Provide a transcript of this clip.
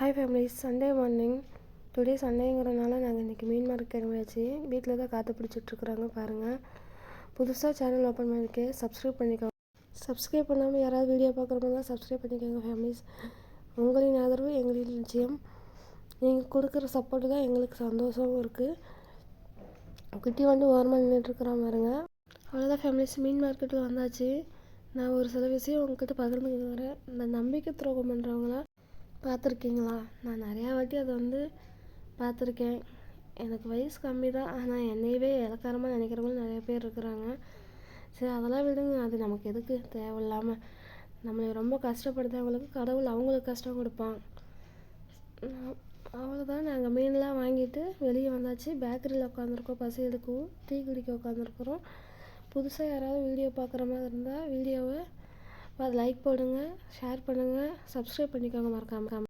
Hi families, Sunday morning. Today சண்டேங்கிறனால நாங்கள் இன்றைக்கி மீன் மார்க்கெட் கிளம்பியாச்சு. வீட்டில் தான் காற்று பிடிச்சிட்ருக்குறாங்க பாருங்கள். புதுசாக சேனல் ஓப்பன் பண்ணியிருக்கேன், சப்ஸ்கிரைப் பண்ணிக்கோங்க. சப்ஸ்கிரைப் பண்ணாமல் யாராவது வீடியோ பார்க்குறவங்க தான் சப்ஸ்கிரைப் பண்ணிக்கோங்க ஃபேமிலிஸ். உங்களின் ஆதரவு எங்களின் நிச்சயம். நீங்கள் கொடுக்குற சப்போர்ட்டு தான் எங்களுக்கு சந்தோஷமும் இருக்குது. குட்டி வந்து ஓரமாக நின்றுட்டுருக்குறான் பாருங்க. அவ்வளோதான் ஃபேமிலிஸ், மீன் மார்க்கெட்டில் வந்தாச்சு. நான் ஒரு சில விஷயம் உங்ககிட்ட பகிர்ந்துக்கிறேன். இந்த நம்பிக்கை துரோகம் பண்ணுறவங்களாம் பார்த்துருக்கீங்களா? நான் நிறையா வாட்டி அதை பார்த்துருக்கேன். எனக்கு வயசு கம்மி தான், ஆனால் என்னையவே இலக்காரமாக நினைக்கிறவங்களும் நிறைய பேர் இருக்கிறாங்க. சரி, அதெல்லாம் விடுங்க, அது நமக்கு எதுக்கு தேவையில்லாமல். நம்மளை ரொம்ப கஷ்டப்படுத்தவங்களுக்கு கடவுள் அவங்களுக்கு கஷ்டம் கொடுப்பான். அவ்வளோதான். நாங்கள் மீன்லாம் வாங்கிட்டு வெளியே வந்தாச்சு. பேக்கரியில் உட்காந்துருக்கோம், பசி எடுக்கவும் டீ குடிக்க உட்காந்துருக்குறோம். புதுசாக யாராவது வீடியோ பார்க்குற மாதிரி இருந்தால் வீடியோவை லைக் போடுங்க, ஷேர் பண்ணுங்கள், சப்ஸ்கிரைப் பண்ணிக்கோங்க மறக்காமல்.